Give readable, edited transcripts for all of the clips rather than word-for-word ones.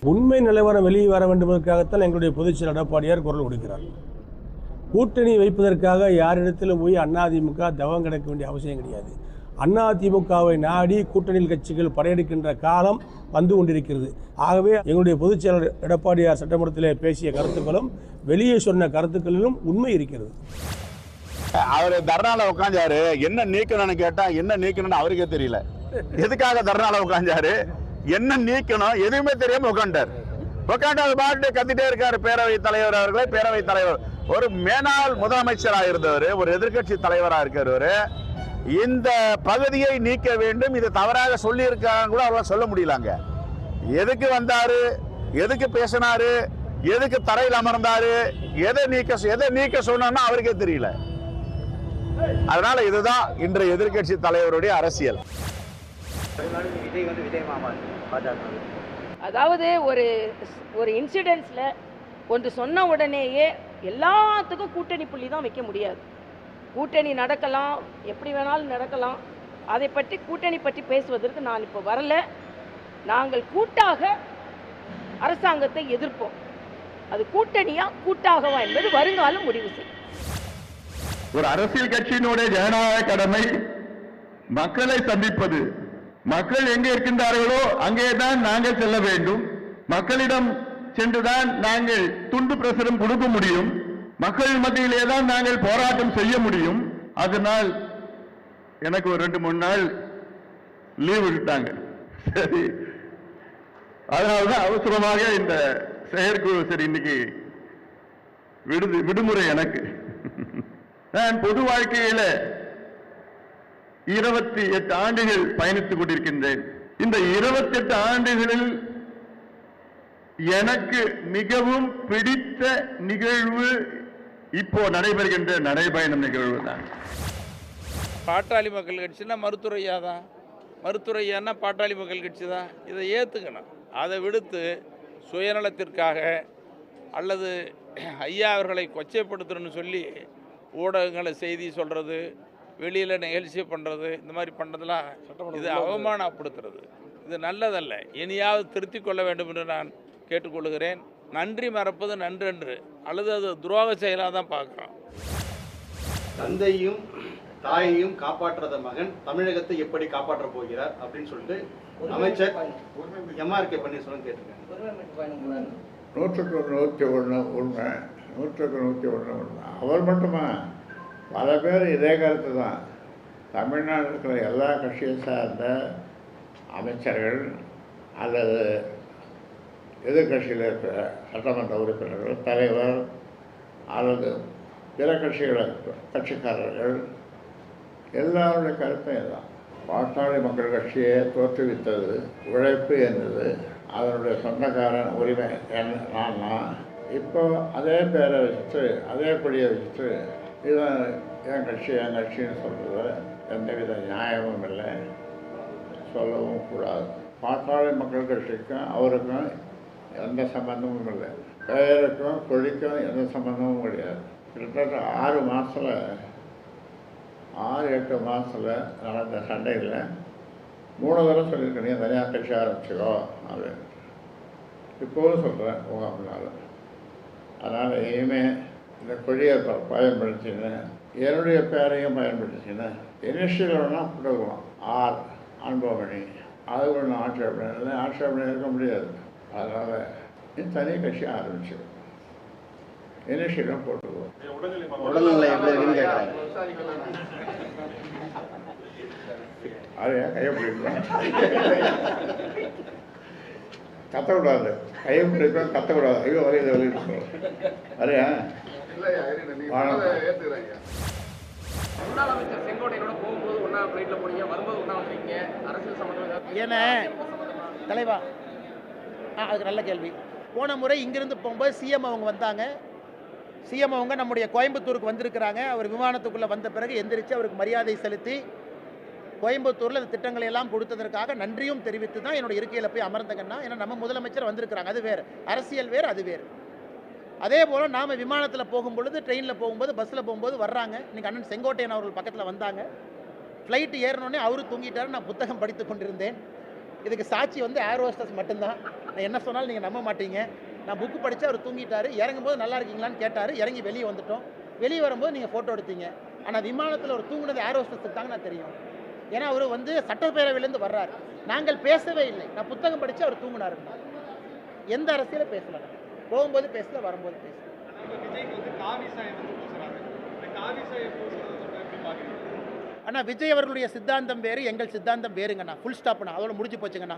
உண்மை நிலவரம் வெளியே வர வேண்டும் என்பதற்காகத்தான் எங்களுடைய பொதுச்செயலாளர் எடப்பாடியார் குரல் கொடுக்கிறார். கூட்டணி வைப்பதற்காக யாரிடத்திலும் போய் அதிமுக தவம் கிடக்க வேண்டிய அவசியம் கிடையாது. அதிமுகவை நாடி கூட்டணியில் கட்சிகள் படையெடுக்கின்ற காலம் வந்து கொண்டிருக்கிறது. ஆகவே எங்களுடைய பொதுச்செயலாளர் எடப்பாடியார் சட்டமன்றத்திலே பேசிய கருத்துக்களும் வெளியே சொன்ன கருத்துக்களிலும் உண்மை இருக்கிறது. அவர் தர்ணால உட்காந்தாரு, என்ன நீக்கணும்னு கேட்டா என்ன நீக்கணும்னு அவருக்கே தெரியல. எதுக்காக தர்ணால உட்காந்தாரு, என்ன நீக்கணும் எதுவுமே தெரியாம உட்காண்டார். உட்காந்து பாட்டு கத்திட்டே இருக்காரு. பேரவைத் தலைவர் அவர்களே, பேரவைத் தலைவர் ஒரு மேனாள் முதலமைச்சராக இருந்தவர், ஒரு எதிர்கட்சி தலைவராக இருக்கிறவர், இந்த பகுதியை நீக்க வேண்டும், இது தவறாக சொல்லி இருக்காங்க கூட அவரால் சொல்ல முடியலாங்க. எதுக்கு வந்தாரு, எதுக்கு பேசினாரு, எதுக்கு தரையில் அமர்ந்தாரு, எதை நீக்க சொன்னா அவருக்கே தெரியல. அதனால இதுதான் இன்றைய எதிர்கட்சி தலைவருடைய அரசியல். அதாவது ஒரு இன்சிடென்ட்ஸ்ல ஒன்று சொன்ன உடனேயே எல்லாத்துக்கும் கூட்டணி புள்ளி தான் வைக்க முடியாது. கூட்டணி நடக்கலாம், எப்படி வேணாலும் நடக்கலாம். அதை பற்றி கூட்டணி பற்றி பேசுவதற்கு நான் இப்போ வரல. நாங்கள் கூட்டாக அரசாங்கத்தை எதிர்ப்போம். அது கூட்டணியா கூட்டாகவா என்பது வருங்காலம் முடிவு செய்யும். ஒரு அரசியல் கட்சியினுடைய ஜனநாயக கடமை மக்களை சந்திப்பது. மக்கள் எங்கே இருக்கின்றார்களோ அங்கேதான் நாங்கள் செல்ல வேண்டும். மக்களிடம் சென்றுதான் நாங்கள் துண்டு பிரசுரம் கொடுக்க முடியும். மக்கள் மத்தியிலே தான் நாங்கள் போராட்டம் செய்ய முடியும். அதனால் எனக்கு ஒரு 2-3 நாள் லீவு விட்டாங்க. சரி, அதனால்தான் அவசரமாக இந்த செயற்குழு. சரி, இன்னைக்கு விடுமுறை எனக்கு. நான் பொது வாழ்க்கையில 28 ஆண்டுகள் பயணித்துக் கொண்டிருக்கின்றேன். இந்த 28 ஆண்டுகளில் எனக்கு மிகவும் பிடித்த நிகழ்வு இப்போ நடைபெறுகின்ற நடைபயணம் நிகழ்வு தான். பாட்டாளி மக்கள் கட்சின்னா மருத்துவரையா தான், மருத்துவரையான்னா பாட்டாளி மக்கள் கட்சி தான். இதை ஏற்றுக்கணும். அதை விடுத்து சுயநலத்திற்காக அல்லது ஐயா அவர்களை கொச்சைப்படுத்தணும்னு சொல்லி ஊடகங்களை செய்தி சொல்கிறது, வெளியில் நிகழ்ச்சி பண்ணுறது, இந்த மாதிரி பண்ணுறதுலாம் இது அவமானப்படுத்துறது. இது நல்லதல்ல. இனியாவது திருத்திக் கொள்ள வேண்டும் என்று நான் கேட்டுக்கொள்கிறேன். நன்றி மறப்பது நன்றென்று அல்லது அது துரோக செயலாக தான் பார்க்குறோம். தந்தையும் தாயையும் காப்பாற்றாத மகன் தமிழகத்தை எப்படி காப்பாற்ற போகிறார் அப்படின்னு சொல்லிட்டு அமைச்சர் எம்ஆர்கே பன்னீர்செல்வம் கேட்டிருக்காங்க. 100% உண்மை, 100% உண்மை. அவர் மட்டுமா, பல பேர் இதே கருத்து தான். தமிழ்நாட்டில் இருக்கிற எல்லா கட்சியை சார்ந்த அமைச்சர்கள் அல்லது எதிர்கட்சியில் இருக்கிற சட்டமன்ற உறுப்பினர்கள், தலைவர் அல்லது பிற கட்சிக்காரர்கள் எல்லாருடைய கருத்தும் இதுதான். பாட்டாளி மக்கள் கட்சியை தோற்றுவித்தது உழைப்பு என்பது அதனுடைய சொந்தக்காரன் உரிமை என்னன்னா, இப்போ அதே பேரை வச்சுட்டு அதே படியை வச்சுட்டு இவன் என் கட்சின்னு சொல்கிறது எந்தவித நியாயமும் இல்லை, சொல்லவும் கூடாது. பாட்டாளி மக்கள் கட்சிக்கும் அவருக்கும் எந்த சம்பந்தமும் இல்லை. பெயருக்கும் கொள்கைக்கும் எந்த சம்பந்தமும் கிடையாது. கிட்டத்தட்ட 6 மாதத்தில் 6-8 மாதத்தில் நடந்த சண்டையில் 3 தடவை சொல்லியிருக்கேன், நீ தனியாக கட்சி ஆரம்பிச்சிக்கோ அப்படின்னு. இப்போவும் சொல்கிறேன் உங்கள் முன்னால். அதனால் இனிமேல் இந்த கொடியை பயன்படுத்தின்னு என்னுடைய பேரையும் பயன்படுத்தின்னு இனிஷியல் வேணால் கொடுக்கலாம். ஆர் அன்புமணி, அது ஒன்று ஆட்சேபனை இருக்க முடியாது. அதனால் நீ தனி கட்சி ஆரம்பிச்சு இனிஷியலும் போட்டுக்குவோம். உடல்நிலை எப்படி இருக்குன்னு கேட்குறாங்க. அது ஏன் கையை பிடிக்கலாம், கத்தக்கூடாது. கையை பிடிக்கலாம், கத்தக்கூடாது. ஐயோ வரையில வெளியிட்டு வரையா ஏன்னா தலைவா, அதுக்கு நல்ல கேள்வி. போன முறை இங்கிருந்து போகும்போது சிஎம் அவங்க வந்தாங்க. சிஎம் அவங்க நம்முடைய கோயம்புத்தூருக்கு வந்திருக்கிறாங்க. அவர் விமானத்துக்குள்ளே வந்த பிறகு எந்திரிச்சு அவருக்கு மரியாதை செலுத்தி கோயம்புத்தூரில் இந்த திட்டங்களை எல்லாம் கொடுத்ததற்காக நன்றியும் தெரிவித்து தான் என்னோட இருக்கையில் போய் அமர்ந்தங்கன்னா. ஏன்னா நம்ம முதலமைச்சர் வந்திருக்கிறாங்க, அது வேறு. அரசியல் வேறு, அது வேறு. அதே போல் நாம் விமானத்தில் போகும்பொழுது, ட்ரெயினில் போகும்போது, பஸ்ஸில் போகும்போது வர்றாங்க. இன்றைக்கி அண்ணன் செங்கோட்டையன் அவர்கள் பக்கத்தில் வந்தாங்க. ஃப்ளைட்டு ஏறினோடனே அவரு தூங்கிட்டார். நான் புத்தகம் படித்து கொண்டிருந்தேன். இதுக்கு சாட்சி வந்து ஏர் ஹோஸ்டஸ் மட்டும்தான். நான் என்ன சொன்னாலும் நீங்கள் நம்ப மாட்டீங்க. நான் புக்கு படித்து அவர் தூங்கிட்டார். இறங்கும்போது நல்லா இருக்கீங்களான்னு கேட்டார். இறங்கி வெளியே வந்துட்டோம். வெளியே வரும்போது நீங்கள் ஃபோட்டோ எடுத்தீங்க. ஆனால் விமானத்தில் ஒரு தூங்குனது ஏர் ஹோஸ்டஸுக்கு தாங்க நான் தெரியும். ஏன்னா அவர் வந்து சட்டப்பேரவையிலேருந்து வர்றாரு. நாங்கள் பேசவே இல்லை. நான் புத்தகம் படித்து அவர் தூங்கினாருன்னா எந்த அரசியலும் பேசலை. போகும்போது பேசல, வரும்போது பேசல. அண்ணா விஜய் அவர்களுடைய சித்தாந்தம் வேறு, எங்கள் சித்தாந்தம் வேறுங்கண்ணா. ஃபுல் ஸ்டாப்ண்ணா. அதோட முடிஞ்சு போச்சுங்கண்ணா.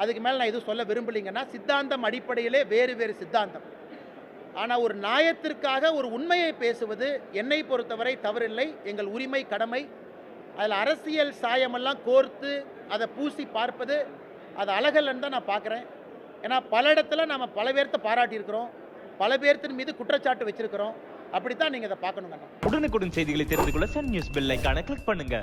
அதுக்கு மேலே நான் எதுவும் சொல்ல விரும்பலைங்கண்ணா. சித்தாந்தம் அடிப்படையிலே வேறு வேறு சித்தாந்தம். ஆனால் ஒரு நியாயத்திற்காக ஒரு உண்மையை பேசுவது என்னை பொறுத்தவரை தவறில்லை, எங்கள் உரிமை, கடமை. அதில் அரசியல் சாயமெல்லாம் கோர்த்து அதை பூசி பார்ப்பது அது அழகல்லன்னு தான் நான் பார்க்குறேன். ஏன்னா பல இடத்துல நம்ம பல பேர்த்த பாராட்டியிருக்கிறோம், பல பேர்த்தின் மீது குற்றச்சாட்டு வச்சிருக்கிறோம். அப்படித்தான் நீங்கள் இதை பார்க்கணுங்கண்ணா. உடனுக்குடன் செய்திகளை தெரிந்து கொள்ள சன் நியூஸ் பெல் ஐகானை கிளிக் பண்ணுங்க.